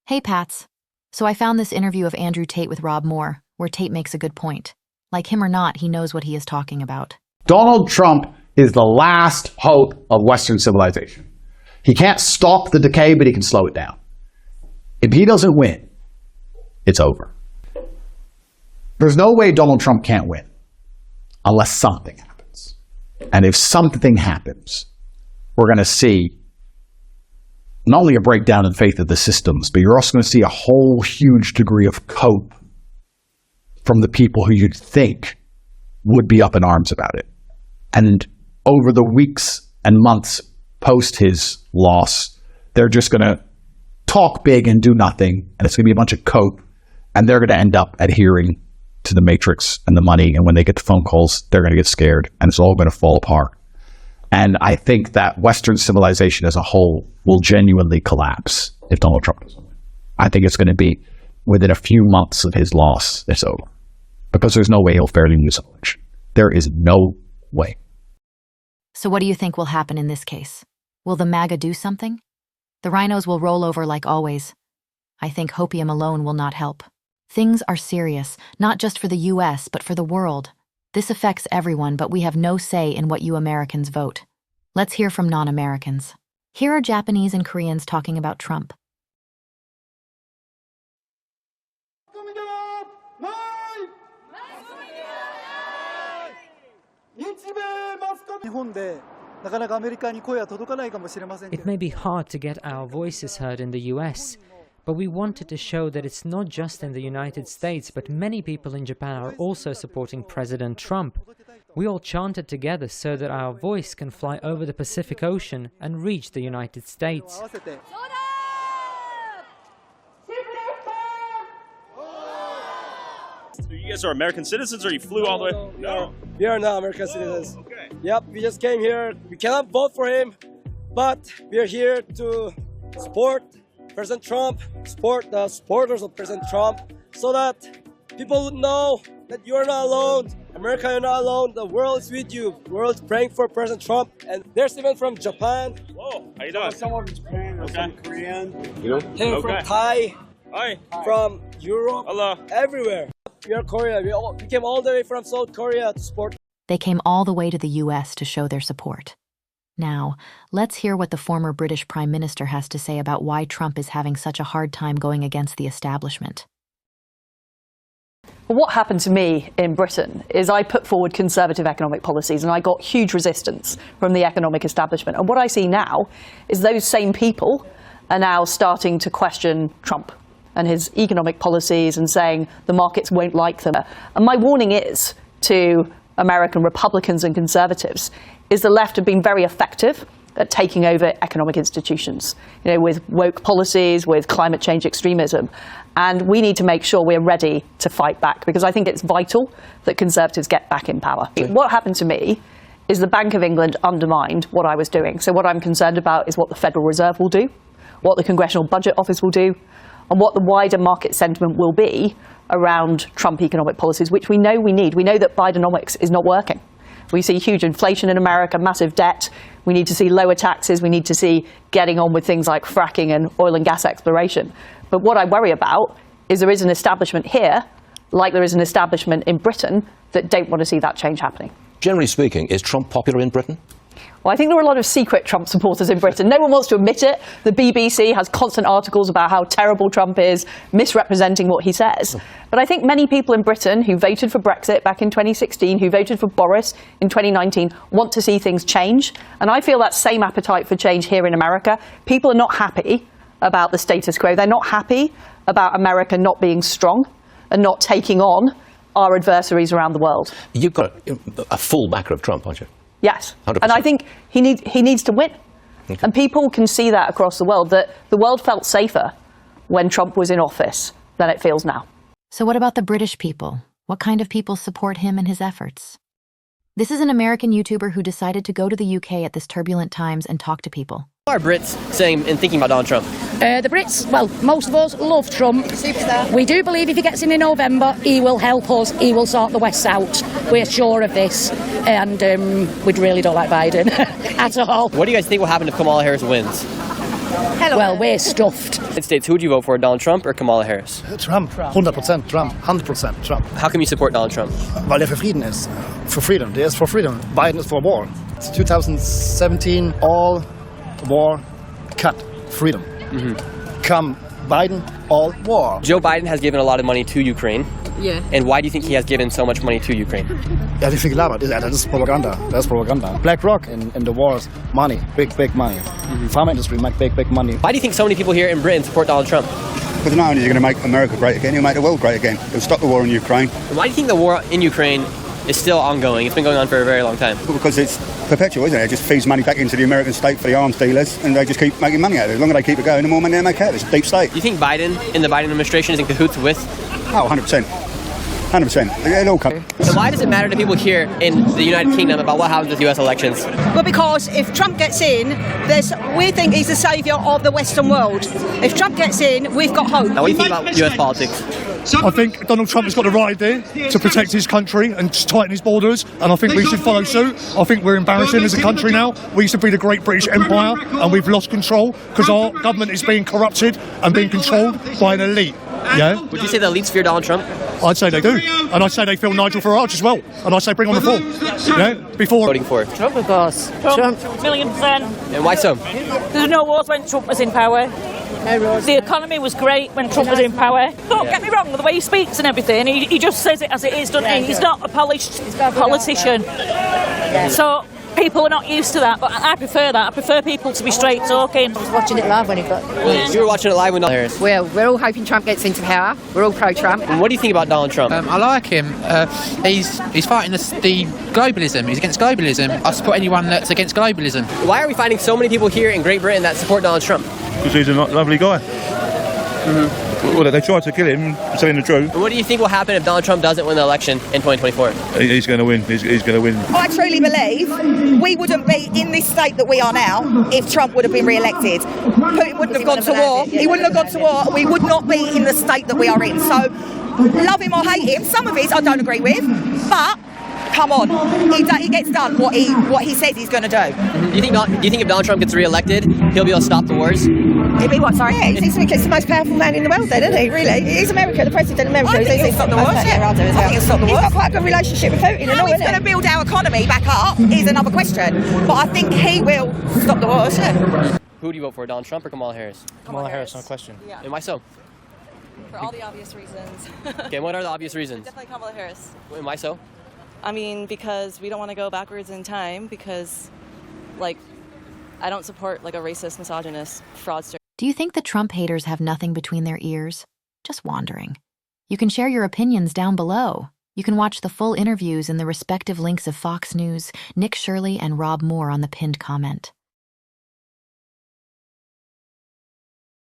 Hey, Pats. So I found this interview of Andrew Tate with Rob Moore, where Tate makes a good point. Like him or not, he knows what he is talking about. Donald Trump is the last hope of Western civilization. He can't stop the decay, but he can slow it down. If he doesn't win, it's over. There's no way Donald Trump can't win unless something happens. And if something happens, we're going to see not only a breakdown in faith of the systems, but you're also going to see a whole huge degree of cope from the people who you'd think would be up in arms about it. And over the weeks and months post his loss, they're just going to talk big and do nothing, and it's going to be a bunch of cope, and they're going to end up adhering to the matrix and the money, and when they get the phone calls, they're going to get scared, and it's all going to fall apart. And I think that Western civilization as a whole will genuinely collapse if Donald Trump doesn't win. I think it's going to be within a few months of his loss, it's over. Because there's no way he'll fairly lose the election. There is no way. So what do you think will happen in this case? Will the MAGA do something? The rhinos will roll over like always. I think hopium alone will not help. Things are serious, not just for the US, but for the world. This affects everyone, but we have no say in what you Americans vote. Let's hear from non-Americans. Here are Japanese and Koreans talking about Trump. It may be hard to get our voices heard in the US, but we wanted to show that it's not just in the United States, but many people in Japan are also supporting President Trump. We all chanted together so that our voice can fly over the Pacific Ocean and reach the United States. You guys are American citizens, or you flew all the way? No. We are not American citizens. Okay. Yep, we just came here. We cannot vote for him, but we are here to support President Trump, support the supporters of President Trump, so that people would know that you are not alone. America, you're not alone. The world is with you. The world is praying for President Trump. And there's even from Japan. Whoa, how you doing? Someone from Japan, okay. some Korean. You know? Hey, from Thai. Hi. From Europe. Hello. Everywhere. We are Korea. We came all the way from South Korea to support. They came all the way to the US to show their support. Now, let's hear what the former British Prime Minister has to say about why Trump is having such a hard time going against the establishment. What happened to me in Britain is I put forward conservative economic policies and I got huge resistance from the economic establishment. And what I see now is those same people are now starting to question Trump and his economic policies and saying the markets won't like them. And my warning is to American Republicans and conservatives is the left have been very effective at taking over economic institutions, with woke policies, with climate change extremism. And we need to make sure we're ready to fight back, because I think it's vital that conservatives get back in power. What happened to me is the Bank of England undermined what I was doing. So what I'm concerned about is what the Federal Reserve will do, what the Congressional Budget Office will do, and what the wider market sentiment will be around Trump economic policies, which we know we need. We know that Bidenomics is not working. We see huge inflation in America, massive debt. We need to see lower taxes. We need to see getting on with things like fracking and oil and gas exploration. But what I worry about is there is an establishment here, like there is an establishment in Britain, that don't want to see that change happening. Generally speaking, is Trump popular in Britain? Well, I think there are a lot of secret Trump supporters in Britain. No one wants to admit it. The BBC has constant articles about how terrible Trump is, misrepresenting what he says. But I think many people in Britain who voted for Brexit back in 2016, who voted for Boris in 2019, want to see things change. And I feel that same appetite for change here in America. People are not happy about the status quo. They're not happy about America not being strong and not taking on our adversaries around the world. You've got a full backer of Trump, aren't you? Yes, 100%. And I think he needs to win. Okay. And people can see that across the world, that the world felt safer when Trump was in office than it feels now. So what about the British people? What kind of people support him and his efforts? This is an American YouTuber who decided to go to the UK at this turbulent times and talk to people. What are Brits saying and thinking about Donald Trump? The Brits, well, most of us love Trump. Superstar. We do believe if he gets in November, he will help us. He will sort the West out. We're sure of this. And we really don't like Biden at all. What do you guys think will happen if Kamala Harris wins? Hello. Well, we're stuffed. United States, who would you vote for, Donald Trump or Kamala Harris? Trump. 100% Trump. 100% Trump. How come you support Donald Trump? Weil er für Frieden ist. For freedom. Der ist for freedom. Biden is for war. It's 2017, all war cut. Freedom. Come Biden, all war. Joe Biden has given a lot of money to Ukraine. Yeah. And why do you think he has given so much money to Ukraine? Er hat nicht viel gelabert. Das ist Propaganda. Das ist Propaganda. BlackRock in the wars. Money. Big money. Pharma industry make big money. Why do you think so many people here in Britain support Donald Trump? Because not only is he going to make America great again, he'll make the world great again. He'll stop the war in Ukraine. And why do you think the war in Ukraine is still ongoing? It's been going on for a very long time. Because it's perpetual, isn't it? It just feeds money back into the American state for the arms dealers, and they just keep making money out of it. The longer they keep it going, the more money they make out of it. It's a deep state. Do you think Biden and the Biden administration is in cahoots with? Oh, 100%. 100%. It'll all come. So why does it matter to people here in the United Kingdom about what happens with US elections? Well, because if Trump gets in, we think he's the saviour of the Western world. If Trump gets in, we've got hope. Now, what do you think about US politics? I think Donald Trump has got the right idea to protect his country and just tighten his borders, and I think we should follow suit. I think we're embarrassing as a country now. We used to be the Great British Empire, and we've lost control because our government is being corrupted and being controlled by an elite. Yeah. Would you say the elites fear Donald Trump? I'd say they do, and I'd say they feel Nigel Farage as well, and I'd say bring on reform. Yeah. Before voting for Trump, of course. Trump. 1,000,000%. And why so? There's no wars when Trump was in power. The economy was great when Trump was in power. Don't get me wrong, the way he speaks and everything, he just says it as it is, doesn't he? He's not a polished politician. So people are not used to that, but I prefer that. I prefer people to be straight talking. I was watching it live when he got... You were watching it live when Donald Harris. Well, we're all hoping Trump gets into power. We're all pro-Trump. And what do you think about Donald Trump? I like him. He's fighting the globalism. He's against globalism. I support anyone that's against globalism. Why are we finding so many people here in Great Britain that support Donald Trump? Because he's a lovely guy. Well, they tried to kill him, saying the truth. And what do you think will happen if Donald Trump doesn't win the election in 2024? He's going to win. He's going to win. I truly believe we wouldn't be in this state that we are now if Trump would have been re-elected. Putin wouldn't have gone to war. He wouldn't have gone to war. We would not be in the state that we are in. So, love him or hate him, some of it I don't agree with, but come on, he gets done what he says he's going to do. Do you think if Donald Trump gets re-elected, he'll be able to stop the wars? He'll be what? Sorry, yeah, he's the most powerful man in the world, then, isn't he? Really, he's America, the president of America. I think he'll stop the wars. Yeah, I think he'll stop the wars. He's got quite a good relationship with Putin. How he's going to build our economy back up is another question, but I think he will stop the wars. Yeah. Who do you vote for, Donald Trump or Kamala Harris? Kamala Harris, no question. Yeah. And why so? For all the obvious reasons. Okay, what are the obvious reasons? Definitely Kamala Harris. And why so? I mean, because we don't want to go backwards in time, because, like, I don't support, like, a racist, misogynist, fraudster. Do you think the Trump haters have nothing between their ears? Just wondering. You can share your opinions down below. You can watch the full interviews in the respective links of Fox News, Nick Shirley, and Rob Moore on the pinned comment.